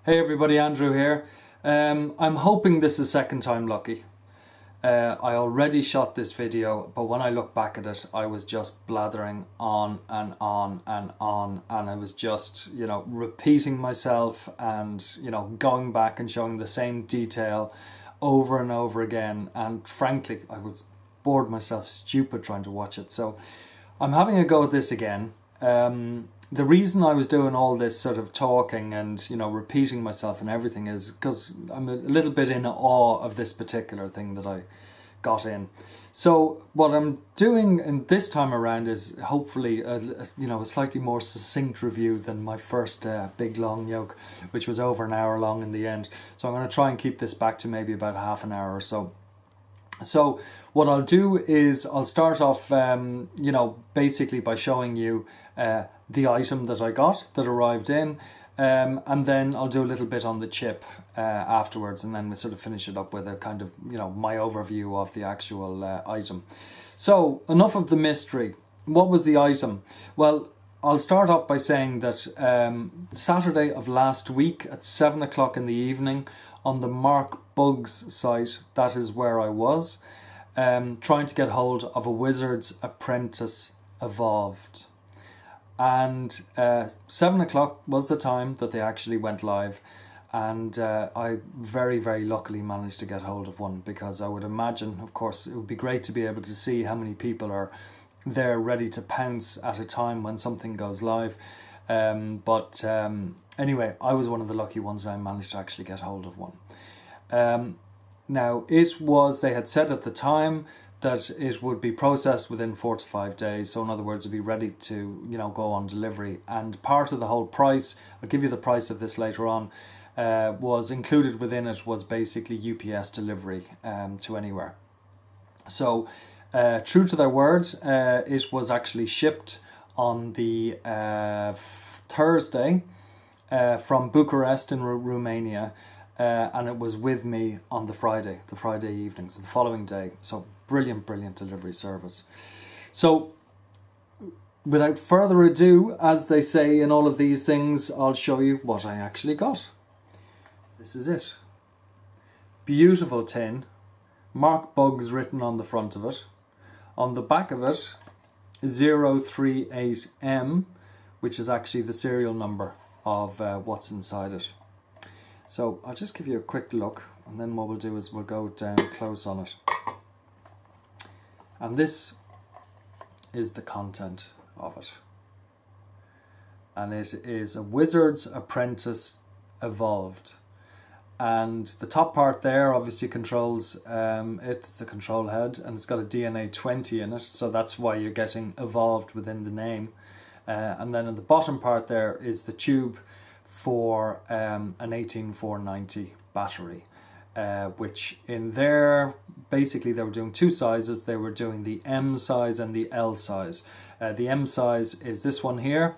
Hey everybody, Andrew here. I'm hoping this is second time lucky. I already shot this video, but when I look back at it, I was just blathering on and on and on, and I was just, repeating myself and, going back and showing the same detail over and over again. And frankly, I was bored myself stupid trying to watch it. So I'm having a go at this again. The reason I was doing all this sort of talking and, repeating myself and everything is because I'm a little bit in awe of this particular thing that I got in. So what I'm doing in this time around is hopefully a slightly more succinct review than my first big long yoke, which was over an hour long in the end. So I'm going to try and keep this back to maybe about half an hour or so. So what I'll do is I'll start off, basically by showing you the item that I got that arrived in, and then I'll do a little bit on the chip afterwards, and then we'll sort of finish it up with a kind of, my overview of the actual item. So enough of the mystery. What was the item? Well, I'll start off by saying that Saturday of last week at 7 o'clock in the evening on the Mark Bugs site, that is where I was, trying to get hold of a Wizard's Apprentice Evolved. And 7 o'clock was the time that they actually went live, and I very, very luckily managed to get hold of one, because I would imagine, of course, it would be great to be able to see how many people are there ready to pounce at a time when something goes live. Anyway, I was one of the lucky ones and I managed to actually get hold of one. Now, they had said at the time that it would be processed within 4 to 5 days. So in other words, it'd be ready to, go on delivery. And part of the whole price, I'll give you the price of this later on, was included within it was basically UPS delivery to anywhere. So true to their word, it was actually shipped on the Thursday from Bucharest in Romania, and it was with me on the Friday evening, so the following day. So brilliant delivery service. So without further ado, as they say in all of these things, I'll show you what I actually got. This is it. Beautiful tin, Mark Bugs written on the front of it. On the back of it, 038M, which is actually the serial number of what's inside it. So I'll just give you a quick look, and then what we'll do is we'll go down close on it. And this is the content of it. And it is a Wizard's Apprentice Evolved. And the top part there obviously controls, it's the control head, and it's got a DNA20 in it, so that's why you're getting evolved within the name. And then in the bottom part there is the tube for an 18490 battery, which in there, basically they were doing two sizes. They were doing the M size and the L size. The M size is this one here,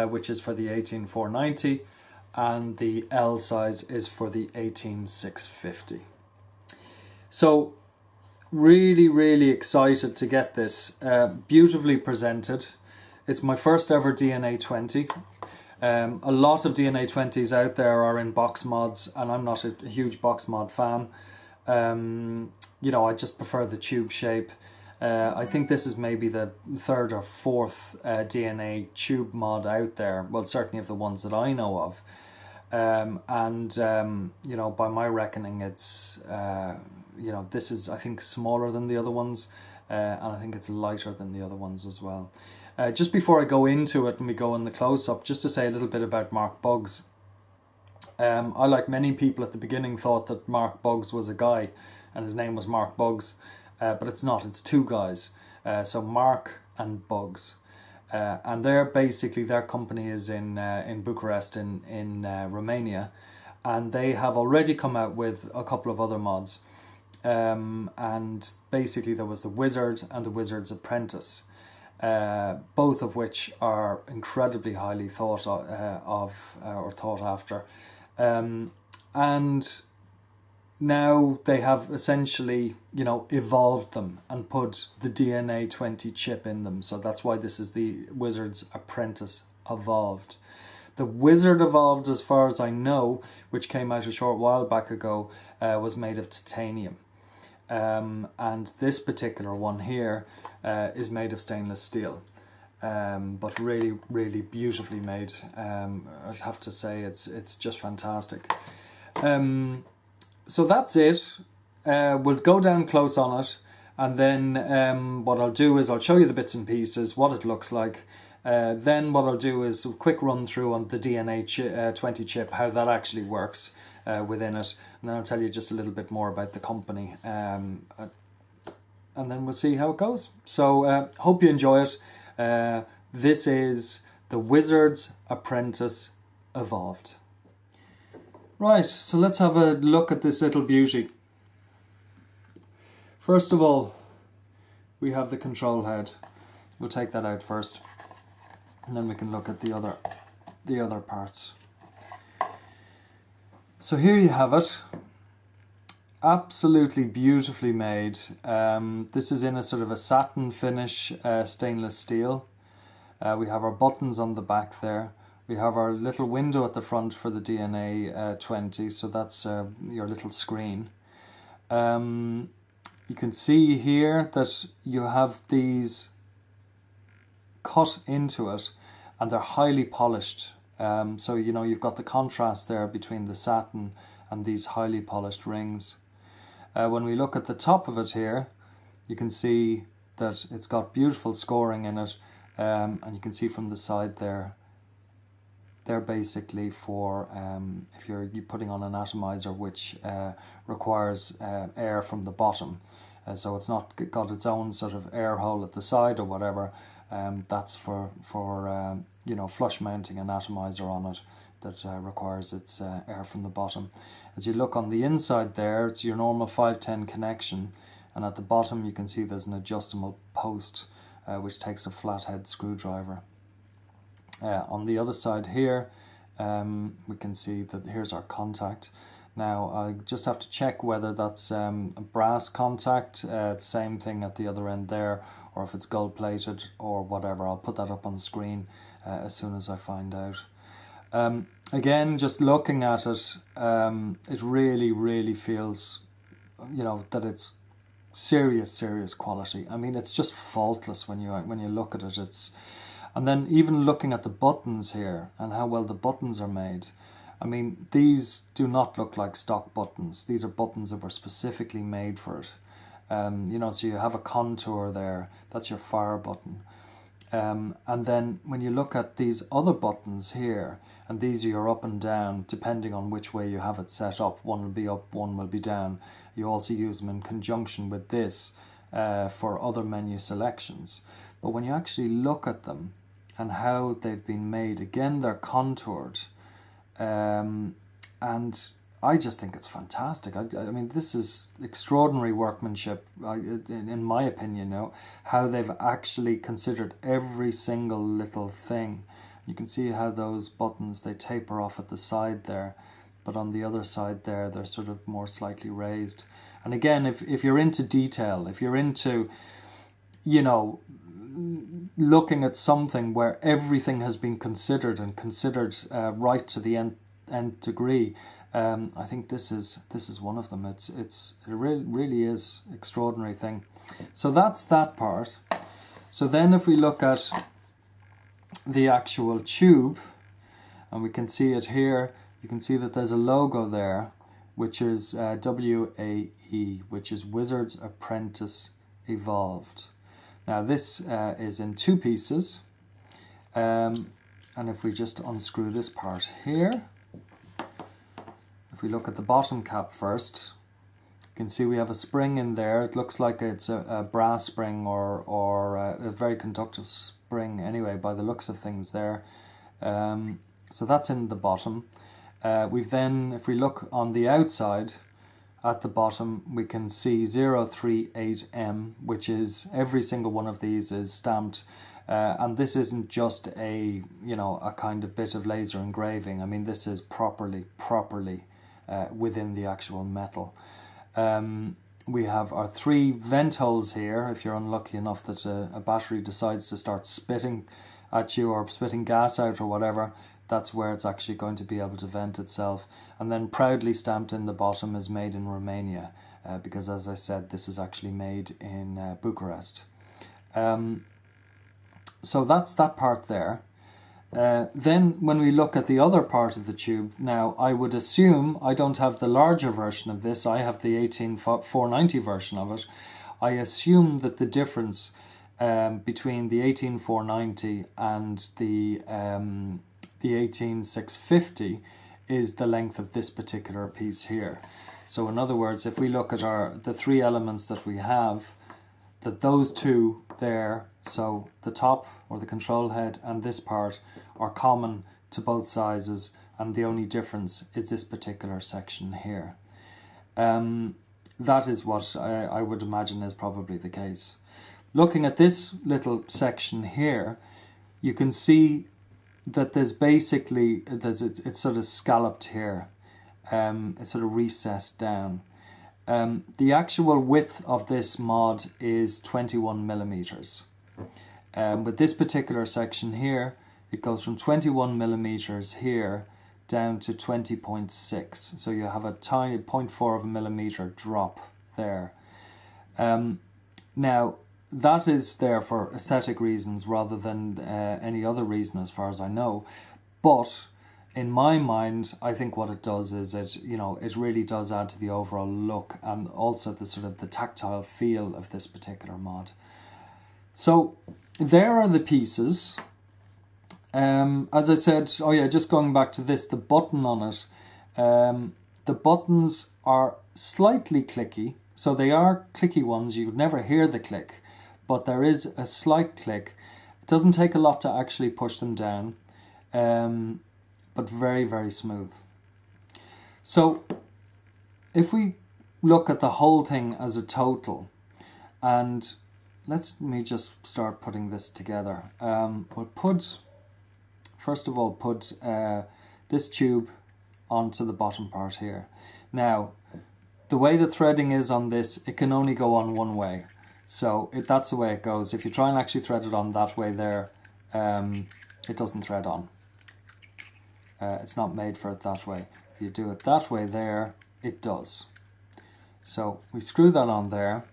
which is for the 18490, and the L size is for the 18650. So really excited to get this, beautifully presented. It's my first ever DNA20. A lot of DNA20s out there are in box mods, and I'm not a huge box mod fan. I just prefer the tube shape. I think this is maybe the third or fourth DNA tube mod out there. Well, certainly of the ones that I know of. By my reckoning, it's, this is, I think, smaller than the other ones. And I think it's lighter than the other ones as well. Just before I go into it and we go in the close-up, just to say a little bit about Mark Bugs. I, like many people at the beginning, thought that Mark Bugs was a guy and his name was Mark Bugs, but it's not, it's two guys. So Mark and Bugs. And they're basically, their company is in Bucharest in Romania, and they have already come out with a couple of other mods. And basically there was the Wizard and the Wizard's Apprentice. Both of which are incredibly highly thought thought after, and now they have essentially evolved them and put the DNA20 chip in them. So that's why this is the Wizard's Apprentice Evolved. The Wizard Evolved, as far as I know, which came out a short while back ago, was made of titanium. And this particular one here is made of stainless steel. But really, really beautifully made. I'd have to say it's just fantastic. So that's it. We'll go down close on it, and then what I'll do is I'll show you the bits and pieces, what it looks like. Then what I'll do is a quick run through on the DNA20 chip, how that actually works within it, and then I'll tell you just a little bit more about the company, and then we'll see how it goes. So hope you enjoy it. This is the Wizard's Apprentice Evolved. Right, so let's have a look at this little beauty. First of all, we have the control head. We'll take that out first, and then we can look at the other parts. So here you have it. Absolutely beautifully made. This is in a sort of a satin finish, stainless steel. We have our buttons on the back there. We have our little window at the front for the DNA20, so that's your little screen. You can see here that you have these cut into it, and they're highly polished. So you know, you've got the contrast there between the satin and these highly polished rings. When we look at the top of it here, you can see that it's got beautiful scoring in it, and you can see from the side there, they're basically for if you're putting on an atomizer, which requires air from the bottom. So it's not got its own sort of air hole at the side or whatever. That's for you know, flush mounting an atomizer on it that requires its air from the bottom. As you look on the inside there, it's your normal 510 connection, and at the bottom you can see there's an adjustable post which takes a flathead screwdriver. On the other side here, we can see that here's our contact. Now I just have to check whether that's a brass contact, same thing at the other end there, or if it's gold plated or whatever. I'll put that up on the screen as soon as I find out. Again, just looking at it, it really feels, you know, that it's serious quality. I mean, it's just faultless when you look at it. And then even looking at the buttons here and how well the buttons are made. I mean, these do not look like stock buttons. These are buttons that were specifically made for it. You know, so you have a contour there. That's your fire button. And then when you look at these other buttons here, and these are your up and down, depending on which way you have it set up. One will be up, one will be down. You also use them in conjunction with this for other menu selections. But when you actually look at them and how they've been made, again, they're contoured. And I just think it's fantastic. I mean, this is extraordinary workmanship, in my opinion, you know, how they've actually considered every single little thing. You can see how those buttons, they taper off at the side there, but on the other side there, they're sort of more slightly raised. And again, if you're into detail, if you're into, you know, looking at something where everything has been considered and considered right to the nth degree, I think this is one of them. It really is extraordinary thing. So that's that part. So then if we look at the actual tube, and we can see it here, you can see that there's a logo there, which is WAE, which is Wizard's Apprentice Evolved. Now this is in two pieces, and if we just unscrew this part here, if we look at the bottom cap first, you can see we have a spring in there. It looks like it's a brass spring or a very conductive spring anyway, by the looks of things there. So that's in the bottom. We've then, if we look on the outside, at the bottom we can see 038M, which is every single one of these is stamped, and this isn't just a, you know, a kind of bit of laser engraving. I mean, this is properly within the actual metal. We have our 3 vent holes here. If you're unlucky enough that a battery decides to start spitting at you or spitting gas out or whatever, that's where it's actually going to be able to vent itself. And then proudly stamped in the bottom is made in Romania, because as I said, this is actually made in Bucharest. So that's that part there. Then when we look at the other part of the tube, now I would assume, I don't have the larger version of this, I have the 18490 version of it. I assume that the difference between the 18490 and the 18650 is the length of this particular piece here. So in other words, if we look at the three elements that we have, that those two there, so the top or the control head and this part, are common to both sizes, and the only difference is this particular section here. That is what I would imagine is probably the case. Looking at this little section here, you can see that there's basically, it's sort of scalloped here. It's sort of recessed down. The actual width of this mod is 21 millimeters. With this particular section here, it goes from 21 millimeters here down to 20.6. So you have a tiny 0.4 of a millimeter drop there. Now, that is there for aesthetic reasons rather than any other reason as far as I know. But in my mind, I think what it does is it really does add to the overall look and also the sort of the tactile feel of this particular mod. So there are the pieces. As I said, oh yeah, just going back to this, the button on it, the buttons are slightly clicky. So they are clicky ones. You would never hear the click, but there is a slight click. It doesn't take a lot to actually push them down, but very, very smooth. So if we look at the whole thing as a total, and let me just start putting this together. We'll first of all put this tube onto the bottom part here. Now, the way the threading is on this, it can only go on one way. So that's the way it goes. If you try and actually thread it on that way there, it doesn't thread on. It's not made for it that way. If you do it that way there, it does. So we screw that on there,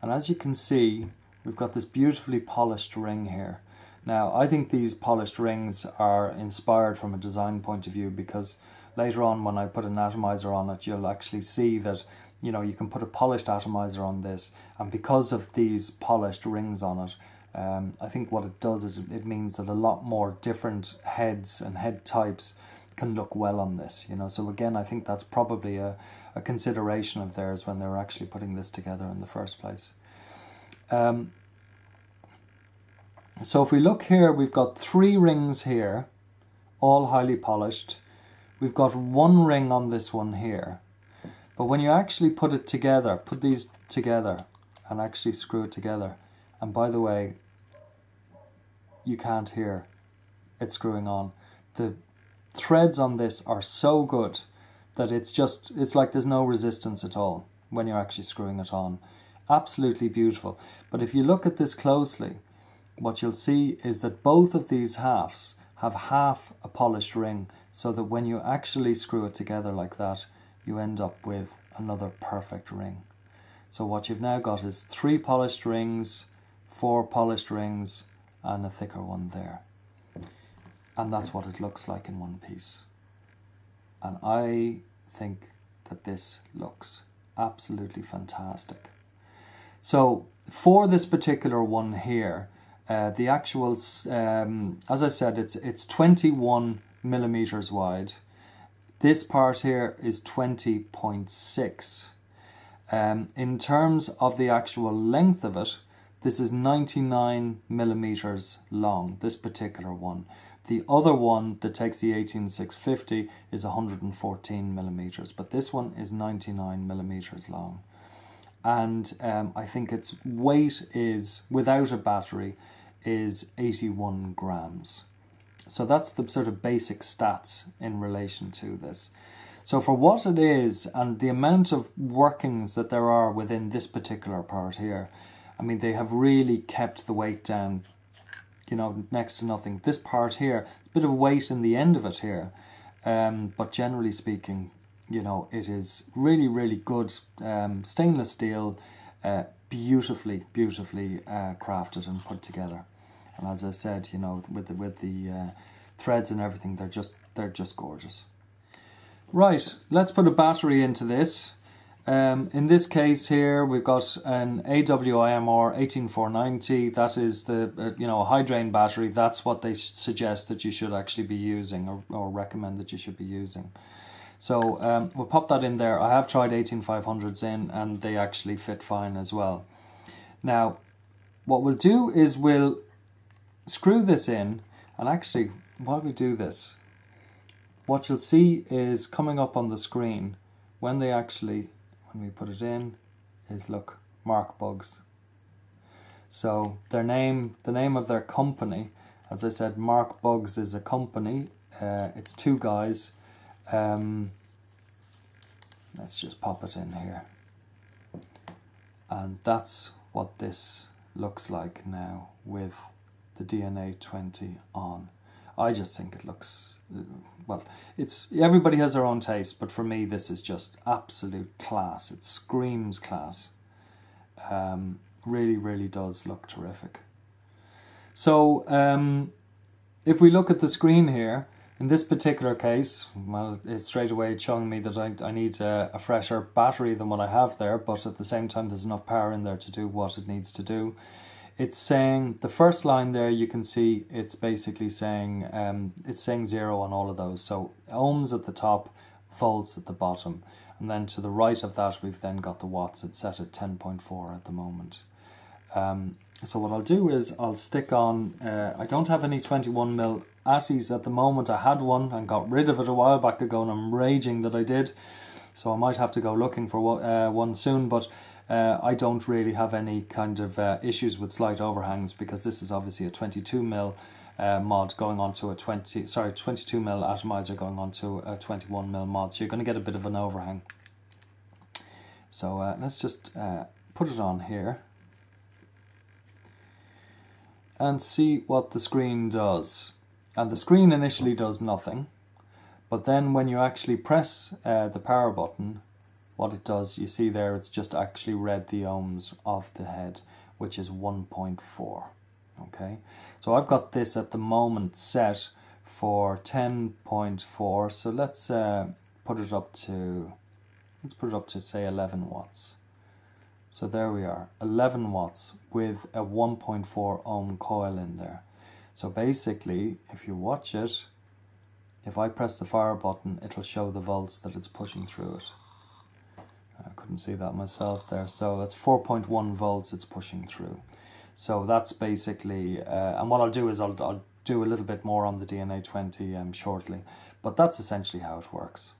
and as you can see, we've got this beautifully polished ring here. Now, I think these polished rings are inspired from a design point of view, because later on when I put an atomizer on it, you'll actually see that, you know, you can put a polished atomizer on this, and because of these polished rings on it, I think what it does is it means that a lot more different heads and head types can look well on this, you know. So again, I think that's probably a consideration of theirs when they were actually putting this together in the first place. So if we look here, we've got 3 rings here, all highly polished. We've got 1 ring on this one here. But when you actually put it together, put these together and actually screw it together, and by the way, you can't hear it screwing on. The threads on this are so good that it's like there's no resistance at all when you're actually screwing it on. Absolutely beautiful. But if you look at this closely, what you'll see is that both of these halves have half a polished ring, so that when you actually screw it together like that, you end up with another perfect ring. So what you've now got is 3 polished rings, 4 polished rings, and a thicker one there. And that's what it looks like in one piece. And I think that this looks absolutely fantastic. So for this particular one here, the actual, as I said, it's 21 millimeters wide. This part here is 20.6. In terms of the actual length of it, this is 99 millimeters long, this particular one. The other one that takes the 18650 is 114 millimeters, but this one is 99 millimeters long. And I think its weight is, without a battery, is 81 grams. So that's the sort of basic stats in relation to this. So for what it is and the amount of workings that there are within this particular part here, I mean, they have really kept the weight down you know, next to nothing. This part here, it's a bit of weight in the end of it here, but generally speaking, you know, it is really, really good stainless steel, beautifully crafted and put together. And as I said, you know, with the threads and everything, they're just gorgeous. Right, let's put a battery into this. In this case here, we've got an AWIMR 18490. That is the you know, a high drain battery. That's what they suggest that you should actually be using, or recommend that you should be using. So we'll pop that in there. I have tried 18500s in, and they actually fit fine as well. Now, what we'll do is we'll screw this in, and actually, while we do this, what you'll see is coming up on the screen when we put it in is, look, Mark Bugs. So the name of their company, as I said, Mark Bugs is a company. It's two guys. Let's just pop it in here. And that's what this looks like now with the DNA20 on. I just think it looks, well, it's, everybody has their own taste, but for me this is just absolute class. It screams class. Really does look terrific. So if we look at the screen here, in this particular case, well, it's straight away showing me that I need a fresher battery than what I have there, but at the same time there's enough power in there to do what it needs to do. It's saying, the first line there, you can see it's basically saying, it's saying 0 on all of those. So ohms at the top, volts at the bottom. And then to the right of that, we've then got the watts. It's set at 10.4 at the moment. So what I'll do is I'll stick on, I don't have any 21mm Atties at the moment. I had one and got rid of it a while back ago, and I'm raging that I did. So I might have to go looking for one soon, but I don't really have any kind of issues with slight overhangs, because this is obviously a 22mm mod going on to a 22mm atomizer going on to a 21mm mod, so you're going to get a bit of an overhang. So let's just put it on here and see what the screen does. And the screen initially does nothing, but then when you actually press the power button, what it does, you see there, it's just actually read the ohms of the head, which is 1.4. Okay, so I've got this at the moment set for 10.4. So let's put it up to say 11 watts. So there we are, 11 watts with a 1.4 ohm coil in there. So basically, if you watch it, if I press the fire button, it'll show the volts that it's pushing through it. I couldn't see that myself there. So that's 4.1 volts it's pushing through. So that's basically, and what I'll do is I'll do a little bit more on the DNA20 shortly, but that's essentially how it works.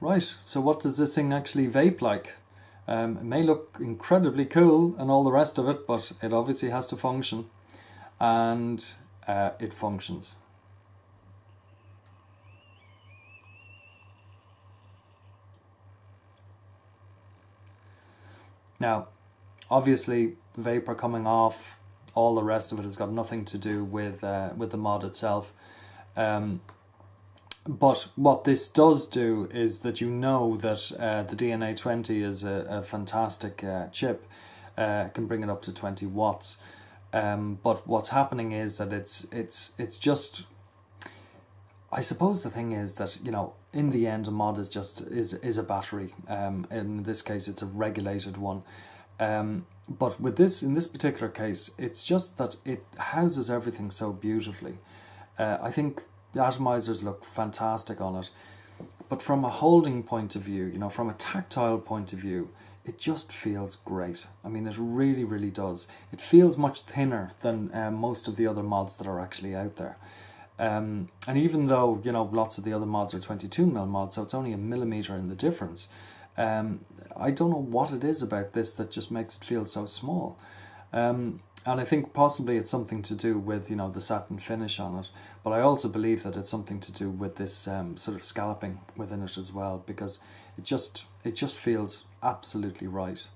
Right, so what does this thing actually vape like? It may look incredibly cool and all the rest of it, but it obviously has to function, and it functions. Now, obviously, vapor coming off, all the rest of it has got nothing to do with the mod itself. But what this does do is that you know that the DNA20 is a fantastic chip. It can bring it up to 20 watts. But what's happening is that it's just, I suppose the thing is that, you know, in the end a mod is just is a battery. In this case it's a regulated one. But with this, in this particular case, it's just that it houses everything so beautifully. I think the atomizers look fantastic on it, but from a holding point of view, you know, from a tactile point of view, it just feels great. I mean, it really does. It feels much thinner than most of the other mods that are actually out there. And even though, you know, lots of the other mods are 22mm mods, so it's only a millimeter in the difference, I don't know what it is about this that just makes it feel so small. And I think possibly it's something to do with, you know, the satin finish on it, but I also believe that it's something to do with this sort of scalloping within it as well, because it just feels absolutely right.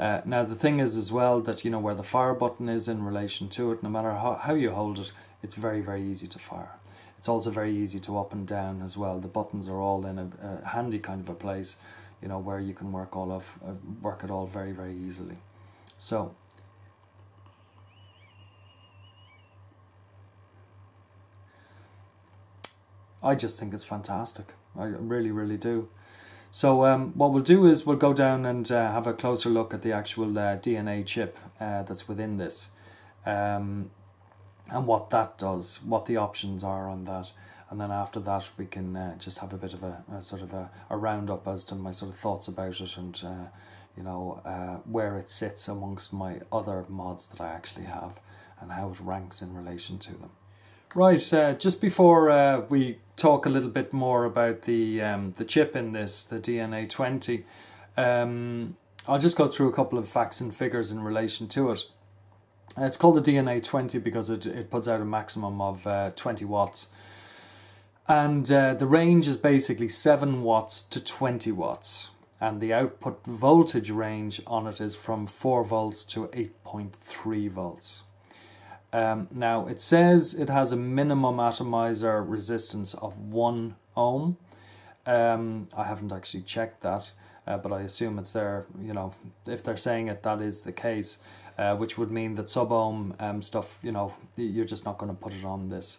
Now the thing is as well that, you know, where the fire button is in relation to it, no matter how you hold it, it's very, very easy to fire. It's also very easy to up and down as well. The buttons are all in a handy kind of a place, you know, where you can work it all very, very easily. So I just think it's fantastic. I really, really do. So what we'll do is we'll go down and have a closer look at the actual DNA chip that's within this, and what that does, what the options are on that. And then after that we can just have a bit of a sort of a roundup as to my sort of thoughts about it, and you know, where it sits amongst my other mods that I actually have, and how it ranks in relation to them. Right, just before we talk a little bit more about the chip in this, the DNA20, I'll just go through a couple of facts and figures in relation to it. It's called the DNA20 because it puts out a maximum of 20 watts. And the range is basically 7 watts to 20 watts. And the output voltage range on it is from 4 volts to 8.3 volts. Now it says it has a minimum atomizer resistance of 1 ohm. I haven't actually checked that, but I assume it's there. You know, if they're saying it, that is the case, which would mean that sub-ohm stuff, you know, you're just not going to put it on this.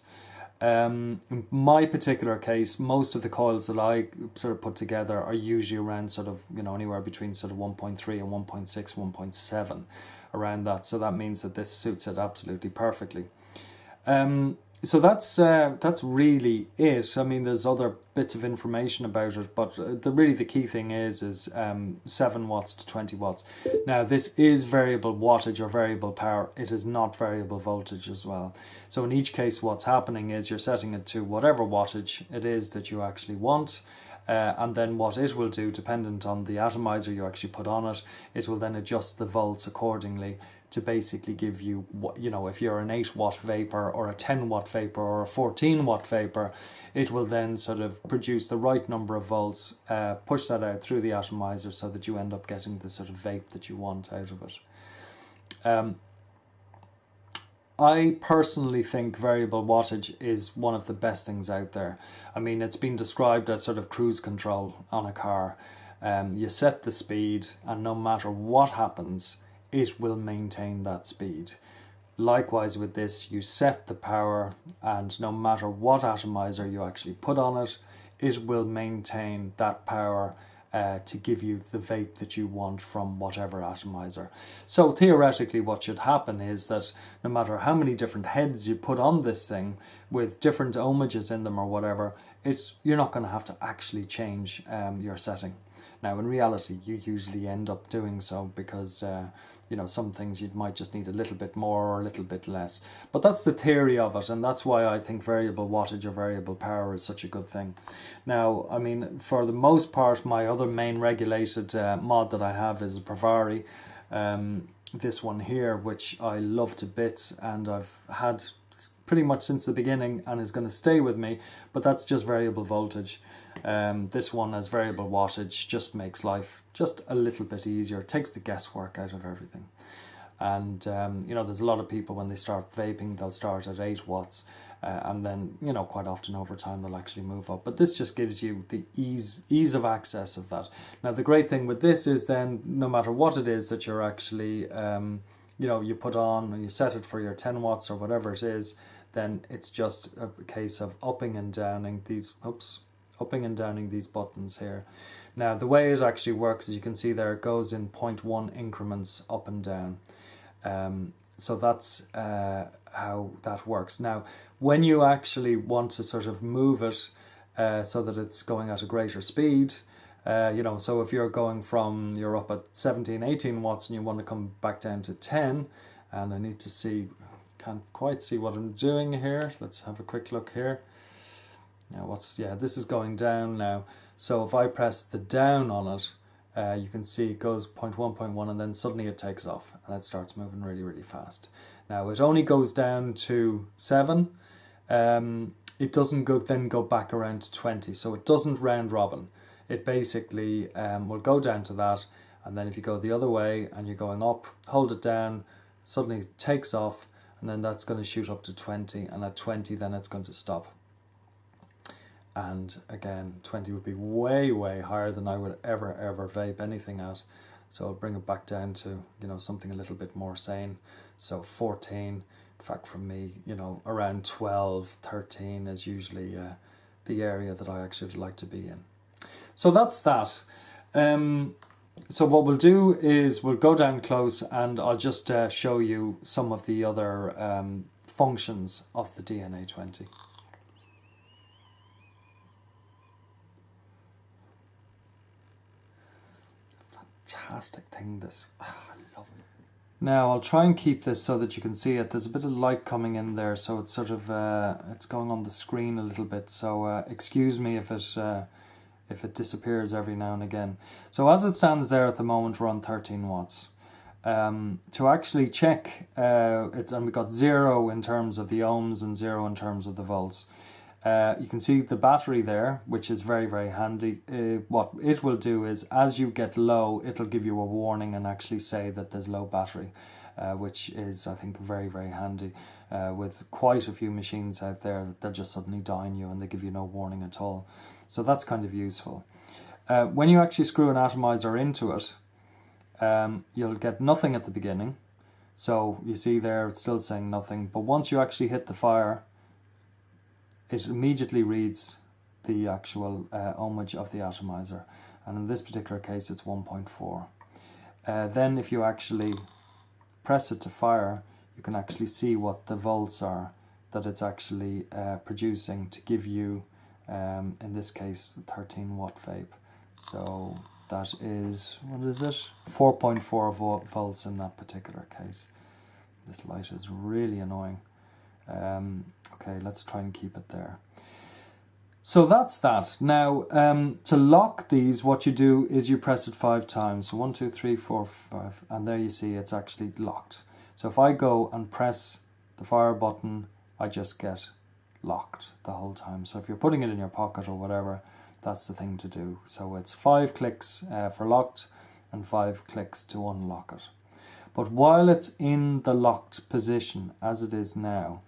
In my particular case, most of the coils that I sort of put together are usually around sort of, you know, anywhere between sort of 1.3 and 1.6, 1.7 around that. So that means that this suits it absolutely perfectly. So that's really it. I mean, there's other bits of information about it, but really the key thing is 7 watts to 20 watts. Now, this is variable wattage or variable power. It is not variable voltage as well. So in each case, what's happening is you're setting it to whatever wattage it is that you actually want. And then what it will do, dependent on the atomizer you actually put on it, it will then adjust the volts accordingly to basically give you, you know, if you're an 8 watt vapor or a 10 watt vapor or a 14 watt vapor, it will then sort of produce the right number of volts, push that out through the atomizer so that you end up getting the sort of vape that you want out of it. I personally think variable wattage is one of the best things out there. I mean, it's been described as sort of cruise control on a car. You set the speed, and no matter what happens, it will maintain that speed. Likewise with this, you set the power, and no matter what atomizer you actually put on it, it will maintain that power to give you the vape that you want from whatever atomizer. So theoretically what should happen is that no matter how many different heads you put on this thing with different ohmages in them or whatever, you're not going to have to actually change your setting. Now in reality you usually end up doing so because you know, some things you might just need a little bit more or a little bit less. But that's the theory of it, and that's why I think variable wattage or variable power is such a good thing. Now, I mean, for the most part, my other main regulated mod that I have is a Provari. This one here, which I love to bits, and I've had pretty much since the beginning and is going to stay with me, but that's just variable voltage. This one as variable wattage just makes life just a little bit easier. It takes the guesswork out of everything. And you know, there's a lot of people when they start vaping, they'll start at 8 watts and then, you know, quite often over time they'll actually move up. But this just gives you the ease of access of that. Now the great thing with this is then no matter what it is that you're actually you know, you put on and you set it for your 10 watts or whatever it is, then it's just a case of upping and downing these buttons here. Now the way it actually works, as you can see there, it goes in 0.1 increments up and down. So that's how that works. Now when you actually want to sort of move it so that it's going at a greater speed, you know, so if you're going from, you're up at 17, 18 watts and you want to come back down to 10, and I need to see, can't quite see what I'm doing here. Let's have a quick look here. Now this is going down now. So if I press the down on it, you can see it goes 0.1, 0.1, and then suddenly it takes off and it starts moving really, really fast. Now it only goes down to 7. It doesn't then go back around to 20. So it doesn't round robin. It basically will go down to that, And then if you go the other way and you're going up, hold it down, suddenly it takes off, and then that's going to shoot up to 20, and at 20 then it's going to stop. And again, 20 would be way, way higher than I would ever vape anything at. So I'll bring it back down to, you know, something a little bit more sane. So 14, in fact for me, you know, around 12, 13 is usually the area that I actually like to be in. So that's that. So what we'll do is we'll go down close and I'll just show you some of the other functions of the DNA20. Fantastic thing, this. I love it. Now I'll try and keep this so that you can see it. There's a bit of light coming in there, so it's sort of it's going on the screen a little bit. So excuse me if it disappears every now and again. So as it stands there at the moment, we're on 13 watts. To actually check it, and we've got 0 in terms of the ohms and 0 in terms of the volts. You can see the battery there, which is very, very handy. What it will do is, as you get low, it'll give you a warning and actually say that there's low battery, which is, I think, very, very handy. With quite a few machines out there, they'll just suddenly die on you and they give you no warning at all. So that's kind of useful. When you actually screw an atomizer into it, you'll get nothing at the beginning. So you see there, it's still saying nothing. But once you actually hit the fire, it immediately reads the actual ohmage of the atomizer, and in this particular case it's 1.4. Then if you actually press it to fire, you can actually see what the volts are that it's actually producing to give you, in this case, 13 watt vape. So that is, what is it? 4.4 volts in that particular case. This light is really annoying. Okay, let's try and keep it there. So that's that. Now, to lock these, what you do is you press it 5 times. So 1, 2, 3, 4, 5, and there you see it's actually locked. So if I go and press the fire button, I just get locked the whole time. So if you're putting it in your pocket or whatever, that's the thing to do. So it's 5 clicks for locked and 5 clicks to unlock it. But while it's in the locked position, as it is now,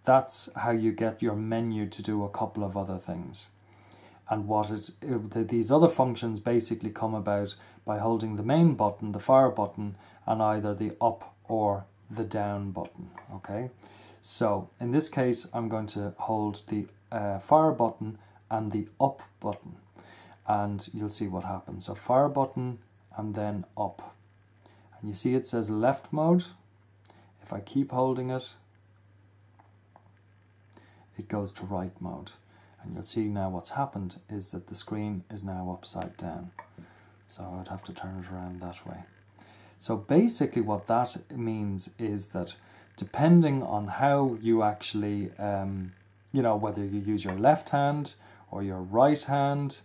that's how you get your menu to do a couple of other things. And these other functions basically come about by holding the main button, the fire button, and either the up or the down button. Okay, so in this case I'm going to hold the fire button and the up button, and you'll see what happens. So fire button and then up, and you see it says left mode. If I keep holding it, it goes to right mode, and you'll see now what's happened is that the screen is now upside down. So I would have to turn it around that way. So basically what that means is that depending on how you actually, you know, whether you use your left hand or your right hand,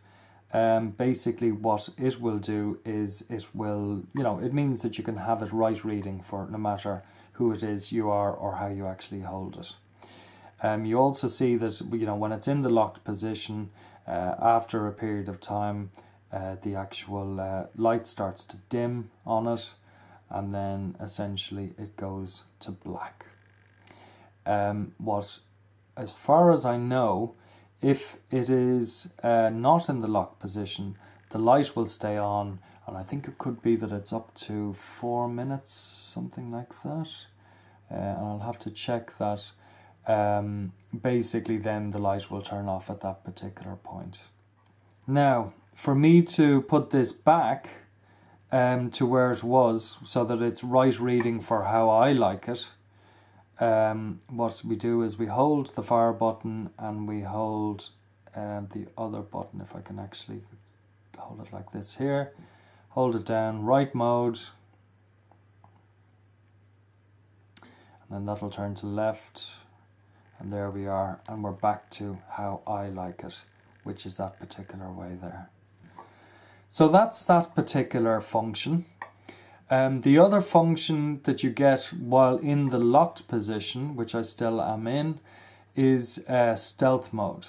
basically what it will do is it will, you know, it means that you can have it right reading for no matter who it is you are or how you actually hold it. You also see that, you know, when it's in the locked position, after a period of time, the actual light starts to dim on it, and then essentially it goes to black. As far as I know, if it is not in the locked position, the light will stay on, and I think it could be that it's up to 4 minutes, something like that. And I'll have to check that. Basically then the light will turn off at that particular point. Now, for me to put this back to where it was so that it's right reading for how I like it, what we do is we hold the fire button and we hold the other button. If I can actually hold it like this here, hold it down, right mode, and then that'll turn to left. And there we are, and we're back to how I like it, which is that particular way there. So that's that particular function. The other function that you get while in the locked position, which I still am in, is stealth mode.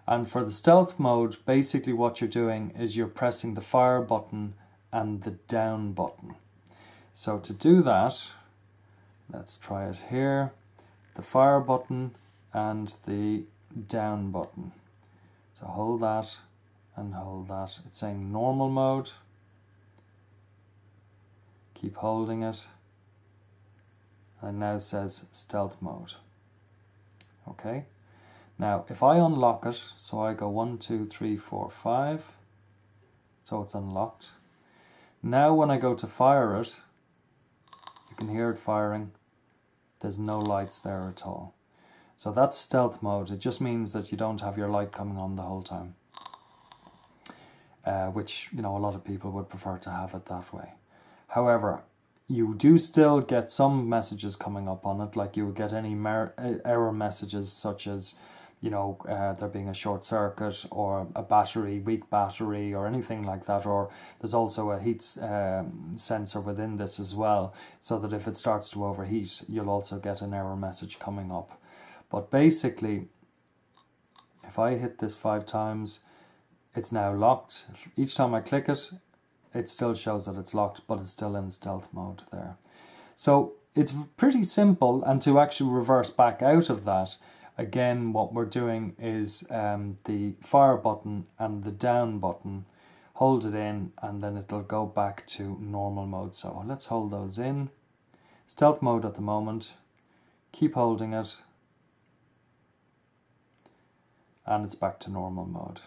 And for the stealth mode, basically what you're doing is you're pressing the fire button and the down button. So to do that, let's try it here. The fire button and the down button. So hold that and hold that. It's saying normal mode. Keep holding it. And now says stealth mode. Okay. Now if I unlock it, so I go 1, 2, 3, 4, 5. So it's unlocked. Now when I go to fire it, you can hear it firing. There's no lights there at all. So that's stealth mode. It just means that you don't have your light coming on the whole time. Which, you know, a lot of people would prefer to have it that way. However, you do still get some messages coming up on it, like you would get any error messages such as, you know, there being a short circuit or a battery, weak battery or anything like that. Or there's also a heat sensor within this as well, so that if it starts to overheat, you'll also get an error message coming up. But basically, if I hit this 5 times, it's now locked. Each time I click it, it still shows that it's locked, but it's still in stealth mode there. So it's pretty simple. And to actually reverse back out of that, again, what we're doing is the fire button and the down button, hold it in, and then it'll go back to normal mode. So let's hold those in. Stealth mode at the moment. Keep holding it. And it's back to normal mode.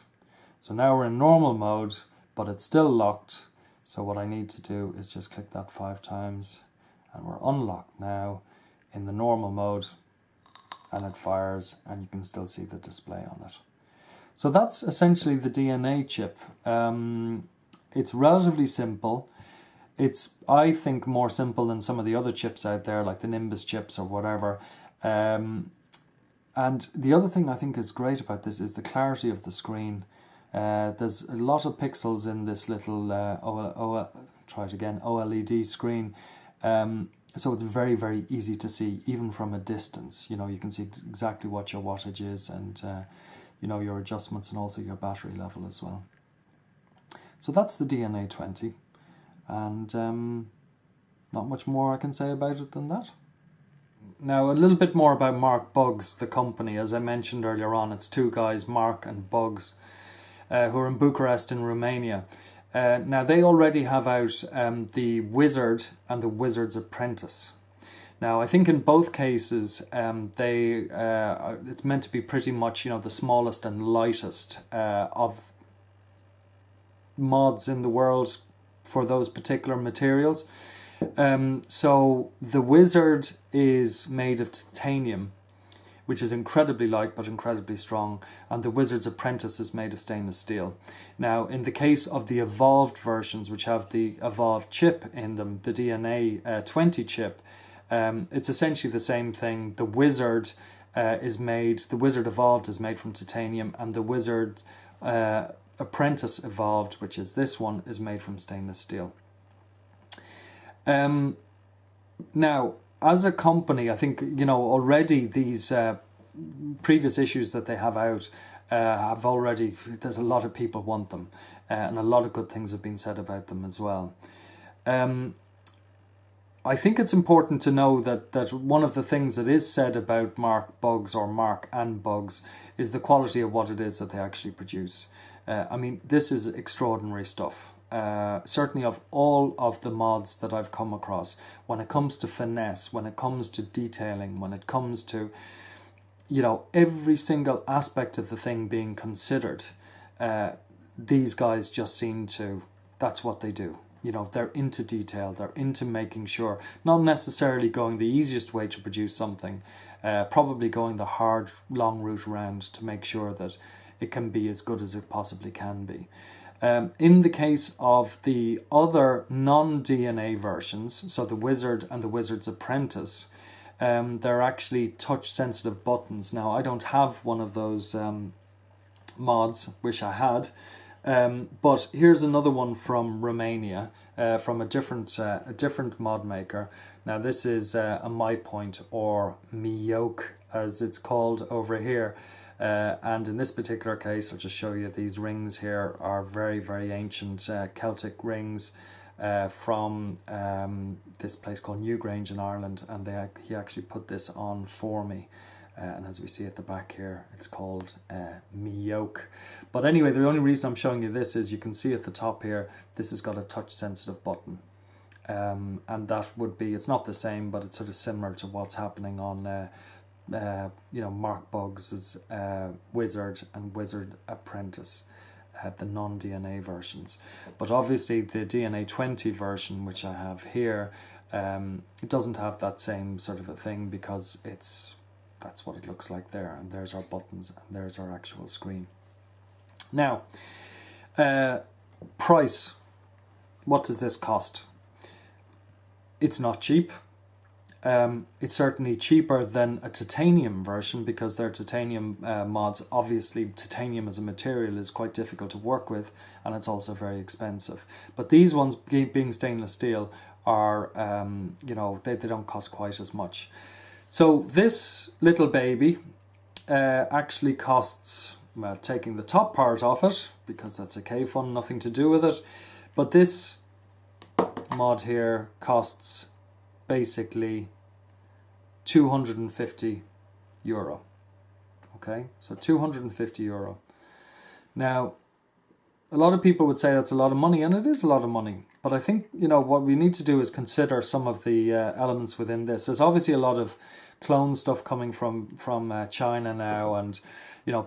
So now we're in normal mode, but it's still locked. So what I need to do is just click that 5 times, and we're unlocked now in the normal mode, and it fires, and you can still see the display on it. So that's essentially the DNA chip. It's relatively simple. It's, I think, more simple than some of the other chips out there, like the Nimbus chips or whatever. And the other thing I think is great about this is the clarity of the screen. There's a lot of pixels in this little OLED screen, so it's very, very easy to see even from a distance. You know, you can see exactly what your wattage is, and you know, your adjustments, and also your battery level as well. So that's the DNA20, and not much more I can say about it than that. Now, a little bit more about Mark Bugs, the company. As I mentioned earlier on, it's 2 guys, Mark and Bugs, who are in Bucharest in Romania. Now they already have out the Wizard and the Wizard's Apprentice. Now I think in both cases it's meant to be pretty much, you know, the smallest and lightest of mods in the world for those particular materials. So the Wizard is made of titanium, which is incredibly light but incredibly strong, and the Wizard's Apprentice is made of stainless steel. Now, in the case of the evolved versions, which have the evolved chip in them, the DNA20 chip, it's essentially the same thing. The Wizard the Wizard Evolved is made from titanium, and the Wizard Apprentice Evolved, which is this one, is made from stainless steel. Now, as a company, I think, you know, already these previous issues that they have out have already, there's a lot of people want them, and a lot of good things have been said about them as well. I think it's important to know that one of the things that is said about Mark Bugs, or Mark and Bugs, is the quality of what it is that they actually produce. I mean, this is extraordinary stuff. Certainly of all of the mods that I've come across, when it comes to finesse, when it comes to detailing, when it comes to, you know, every single aspect of the thing being considered, these guys just seem to, that's what they do. You know, they're into detail, they're into making sure, not necessarily going the easiest way to produce something, probably going the hard, long route around to make sure that it can be as good as it possibly can be. In the case of the other non-DNA versions, so the Wizard and the Wizard's Apprentice, they're actually touch-sensitive buttons. Now, I don't have one of those mods, wish I had, but here's another one from Romania, from a different mod maker. Now, this is a MyPoint, or Mioke, as it's called over here. And in this particular case, I'll just show you these rings here are very, very ancient Celtic rings from this place called Newgrange in Ireland, and he actually put this on for me. And as we see at the back here, it's called Me Yoke. But anyway, the only reason I'm showing you this is you can see at the top here, this has got a touch sensitive button. And that would be, it's not the same, but it's sort of similar to what's happening on Mark Buggs' Wizard and Wizard Apprentice, the non-DNA versions. But obviously the DNA20 version, which I have here, it doesn't have that same sort of a thing, because that's what it looks like there, and there's our buttons and there's our actual screen. Now, price. What does this cost? It's not cheap. It's certainly cheaper than a titanium version, because their titanium mods, obviously titanium as a material is quite difficult to work with, and it's also very expensive. But these ones, being stainless steel, are they don't cost quite as much. So this little baby actually costs, well, taking the top part off it, because that's a K-Fun, nothing to do with it, but this mod here costs basically €250. Okay, so €250. Now, a lot of people would say that's a lot of money, and it is a lot of money. But I think, what we need to do is consider some of the elements within this. There's obviously a lot of clone stuff coming from China now, and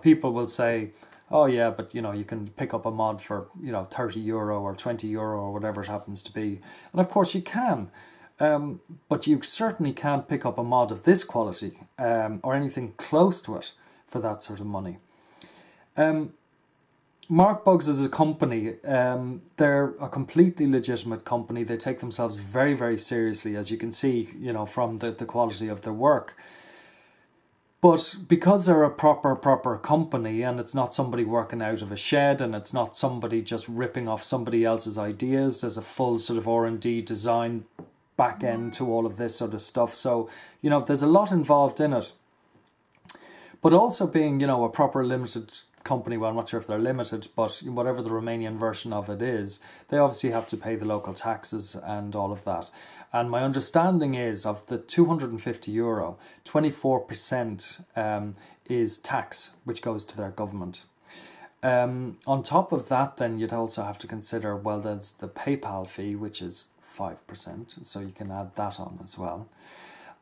people will say, oh yeah, but you can pick up a mod for €30 or €20 or whatever it happens to be, and of course you can, but you certainly can't pick up a mod of this quality or anything close to it for that sort of money. Mark Buggs is a company. They're a completely legitimate company. They take themselves very, very seriously, as you can see, from the quality of their work. But because they're a proper company, and it's not somebody working out of a shed, and it's not somebody just ripping off somebody else's ideas, there's a full sort of R&D design back end to all of this sort of stuff. So, there's a lot involved in it. But also being, a proper limited company, well, I'm not sure if they're limited, but whatever the Romanian version of it is, they obviously have to pay the local taxes and all of that. And my understanding is, of the €250, 24% is tax, which goes to their government. On top of that, then you'd also have to consider, well, there's the PayPal fee, which is 5%, so you can add that on as well.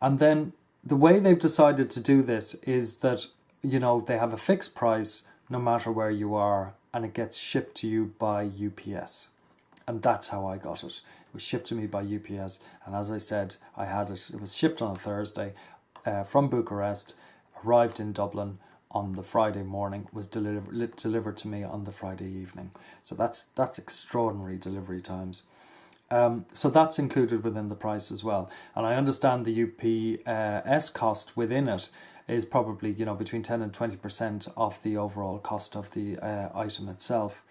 And then the way they've decided to do this is that, they have a fixed price no matter where you are, and it gets shipped to you by UPS. And that's how I got it. It was shipped to me by UPS, and as I said, I had it. It was shipped on a Thursday from Bucharest, arrived in Dublin on the Friday morning, was delivered to me on the Friday evening. So that's extraordinary delivery times. So that's included within the price as well. And I understand the UPS cost within it is probably, between 10 and 20% of the overall cost of the item itself.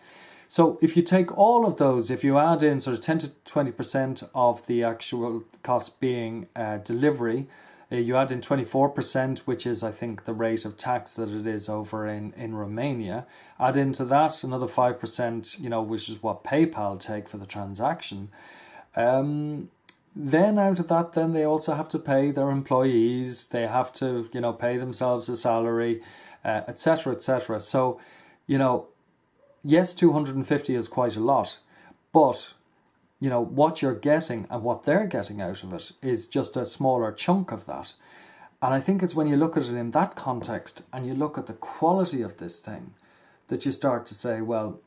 So if you take all of those, if you add in sort of 10 to 20% of the actual cost being delivery, you add in 24%, which is, I think, the rate of tax that it is over in Romania. Add into that another 5%, which is what PayPal take for the transaction. Then out of that, then they also have to pay their employees. They have to, pay themselves a salary, etc., etc. So, yes, 250 is quite a lot, but what you're getting and what they're getting out of it is just a smaller chunk of that. And I think it's when you look at it in that context and you look at the quality of this thing that you start to say, well,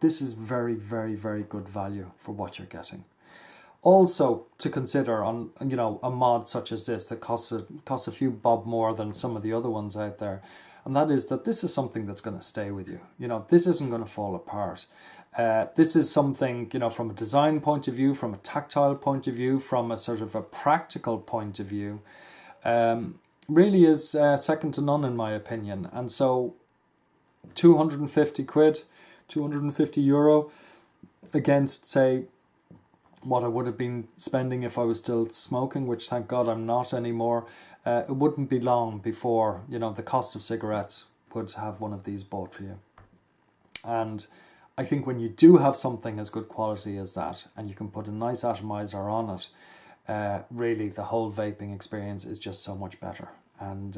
this is very, very, very good value for what you're getting. Also to consider on, a mod such as this that costs a few bob more than some of the other ones out there. And that is that this is something that's going to stay with you. This isn't going to fall apart. This is something, from a design point of view, from a tactile point of view, from a sort of a practical point of view, really is second to none in my opinion. And so 250 quid, €250 against, say, what I would have been spending if I was still smoking, which thank God I'm not anymore, it wouldn't be long before, you know, the cost of cigarettes would have one of these bought for you. And I think when you do have something as good quality as that, and you can put a nice atomizer on it, really the whole vaping experience is just so much better. And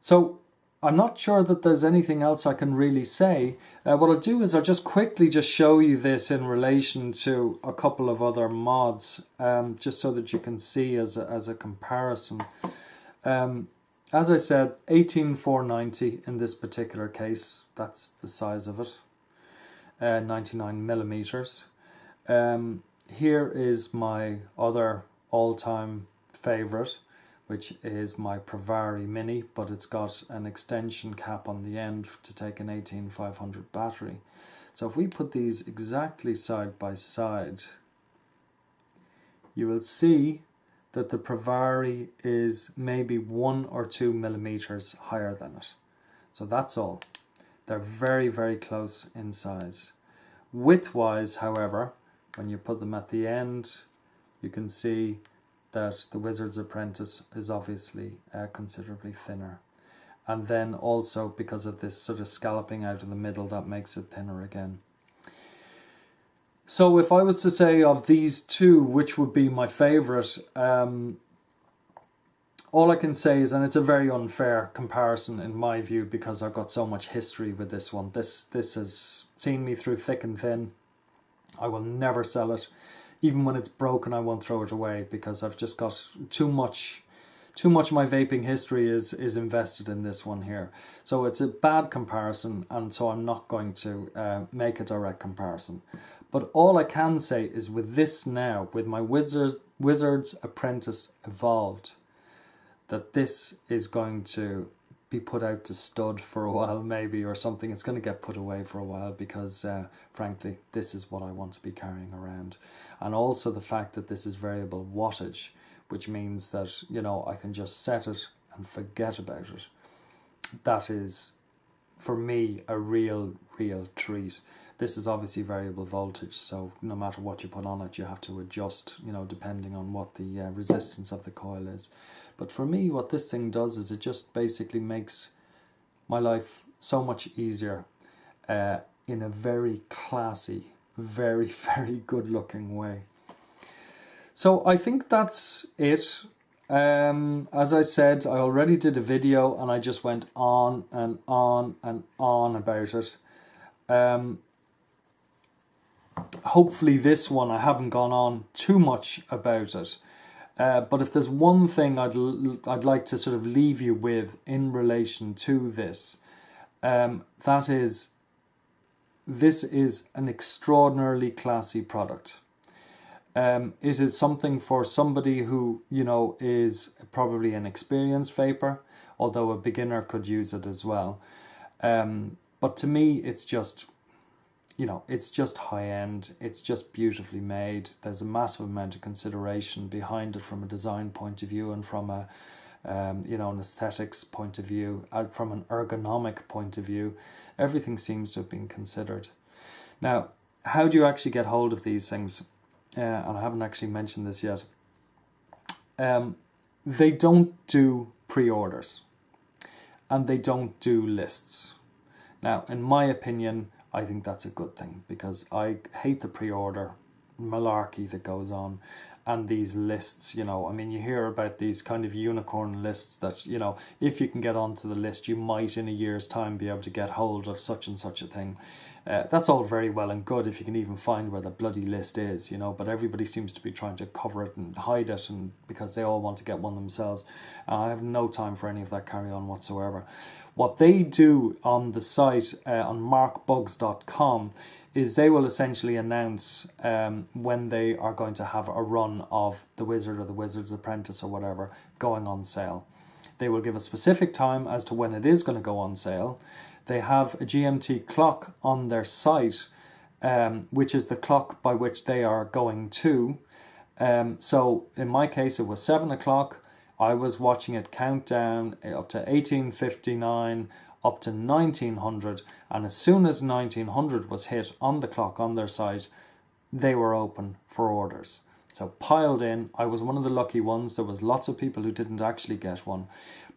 so I'm not sure that there's anything else I can really say. What I'll do is I'll just quickly just show you this in relation to a couple of other mods, just so that you can see as a comparison. As I said, 18490 in this particular case. That's the size of it, 99 millimeters. Here is my other all-time favorite, which is my Provari Mini, but it's got an extension cap on the end to take an 18500 battery. So if we put these exactly side by side, you will see that the Provari is maybe 1 or 2 millimeters higher than it. So that's all. They're very, very close in size. Width-wise, however, when you put them at the end, you can see that the Wizard's Apprentice is obviously considerably thinner. And then also because of this sort of scalloping out of the middle, that makes it thinner again. So if I was to say of these two, which would be my favourite, all I can say is, and it's a very unfair comparison in my view, because I've got so much history with this one. This has seen me through thick and thin. I will never sell it. Even when it's broken, I won't throw it away, because I've just got too much of my vaping history is invested in this one here. So it's a bad comparison, and so I'm not going to make a direct comparison. But all I can say is with this now, with my Wizard's Apprentice Evolved, that this is going to be put out to stud for a while maybe, or something. It's going to get put away for a while, because frankly, this is what I want to be carrying around. And also the fact that this is variable wattage, which means that, you know, I can just set it and forget about it. That is, for me, a real treat. This is obviously variable voltage, so no matter what you put on it, you have to adjust, you know, depending on what the resistance of the coil is. But for me, what this thing does is it just basically makes my life so much easier in a very classy, very, very good looking way. So I think that's it. As I said, I already did a video and I just went on and on and on about it. Hopefully this one I haven't gone on too much about it. But if there's one thing I'd like to sort of leave you with in relation to this, that is, this is an extraordinarily classy product. It is something for somebody who, you know, is probably an experienced vapor, although a beginner could use it as well. But to me, it's just, you know, it's just high end. It's just beautifully made. There's a massive amount of consideration behind it from a design point of view, and from a, you know, an aesthetics point of view, from an ergonomic point of view. Everything seems to have been considered. Now, how do you actually get hold of these things? And I haven't actually mentioned this yet. They don't do pre-orders, and they don't do lists. Now, in my opinion, I think that's a good thing, because I hate the pre-order malarkey that goes on, and these lists, you know, I mean, you hear about these kind of unicorn lists that, you know, if you can get onto the list, you might in a year's time be able to get hold of such and such a thing. That's all very well and good if you can even find where the bloody list is, you know, but everybody seems to be trying to cover it and hide it, and because they all want to get one themselves. I have no time for any of that carry on whatsoever. What they do on the site, on markbugs.com, is they will essentially announce when they are going to have a run of the Wizard or the Wizard's Apprentice or whatever going on sale. They will give a specific time as to when it is going to go on sale. They have a GMT clock on their site, which is the clock by which they are going to. So in my case, it was 7 o'clock. I was watching it count down up to 1859, up to 1900. And as soon as 1900 was hit on the clock on their site, they were open for orders. So piled in. I was one of the lucky ones. There was lots of people who didn't actually get one.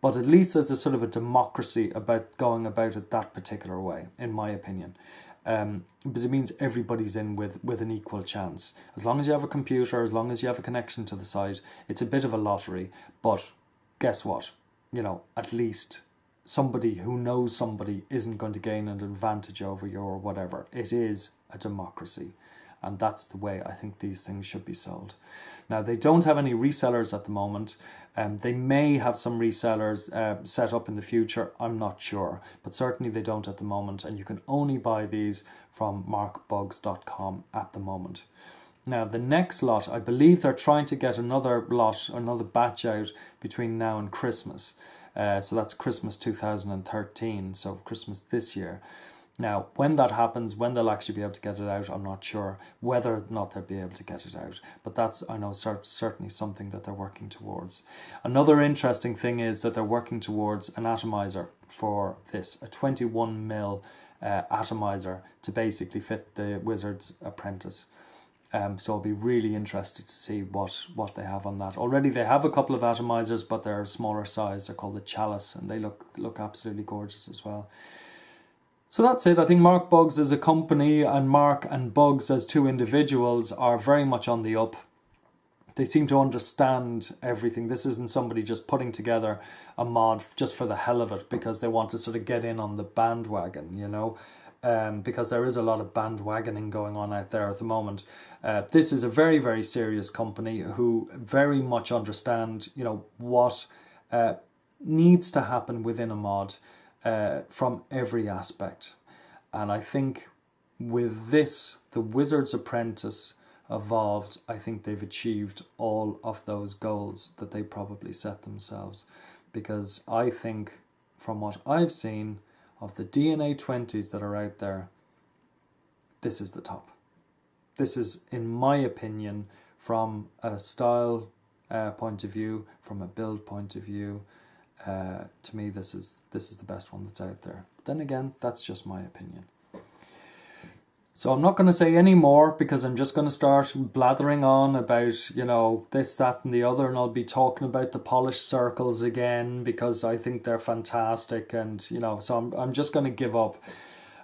But at least there's a sort of a democracy about going about it that particular way, in my opinion. Because it means everybody's in with an equal chance. As long as you have a computer, as long as you have a connection to the site, it's a bit of a lottery. But guess what? At least somebody who knows somebody isn't going to gain an advantage over you or whatever. It is a democracy. And that's the way I think these things should be sold. Now, they don't have any resellers at the moment. They may have some resellers set up in the future. I'm not sure. But certainly they don't at the moment. And you can only buy these from markbugs.com at the moment. Now, the next lot, I believe they're trying to get another batch out between now and Christmas. So that's Christmas 2013, so Christmas this year. Now, when that happens, when they'll actually be able to get it out, I'm not sure. Whether or not they'll be able to get it out. But that's, I know, certainly something that they're working towards. Another interesting thing is that they're working towards an atomizer for this, a 21mm atomizer to basically fit the Wizard's Apprentice. So I'll be really interested to see what they have on that. Already they have a couple of atomizers, but they're a smaller size. They're called the Chalice, and they look absolutely gorgeous as well. So that's it. I think Mark Bugs as a company and Mark and Bugs as two individuals are very much on the up. They seem to understand everything. This isn't somebody just putting together a mod just for the hell of it because they want to sort of get in on the bandwagon, because there is a lot of bandwagoning going on out there at the moment. This is a very, very serious company who very much understand, what needs to happen within a mod from every aspect. And I think with this, the Wizard's Apprentice evolved, I think they've achieved all of those goals that they probably set themselves. Because I think, from what I've seen, of the DNA20s that are out there, this is the top. This is, in my opinion, from a style point of view, from a build point of view, to me this is the best one that's out there. Then again, that's just my opinion. So I'm not going to say any more because I'm just going to start blathering on about, this, that and the other, and I'll be talking about the polished circles again because I think they're fantastic, and so I'm just going to give up.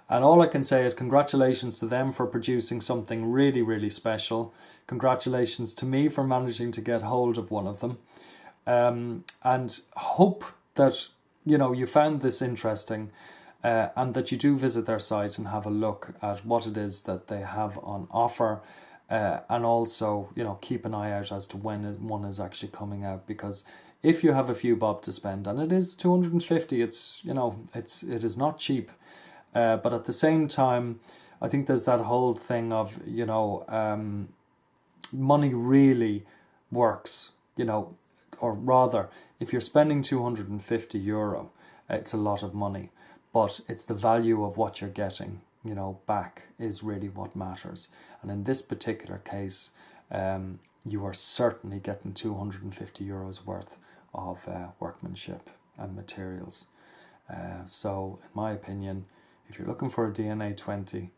And all I can say is congratulations to them for producing something really, really special. Congratulations to me for managing to get hold of one of them. And hope that, you found this interesting. And that you do visit their site and have a look at what it is that they have on offer, and also keep an eye out as to when one is actually coming out, because if you have a few bob to spend, and it is 250, it's it is not cheap, but at the same time I think there's that whole thing of money really works, or rather, if you're spending €250, it's a lot of money. But it's the value of what you're getting, back is really what matters. And in this particular case, you are certainly getting €250 worth of workmanship and materials. So, in my opinion, if you're looking for a DNA20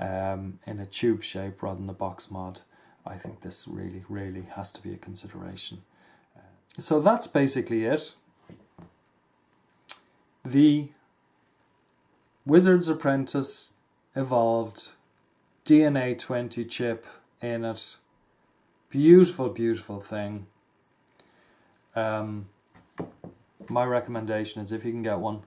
in a tube shape rather than the box mod, I think this really, really has to be a consideration. So that's basically it. The Wizard's Apprentice evolved, DNA20 chip in it. Beautiful, beautiful thing. My recommendation is if you can get one,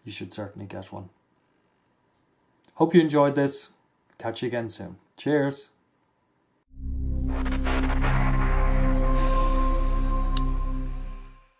you should certainly get one. Hope you enjoyed this. Catch you again soon. Cheers.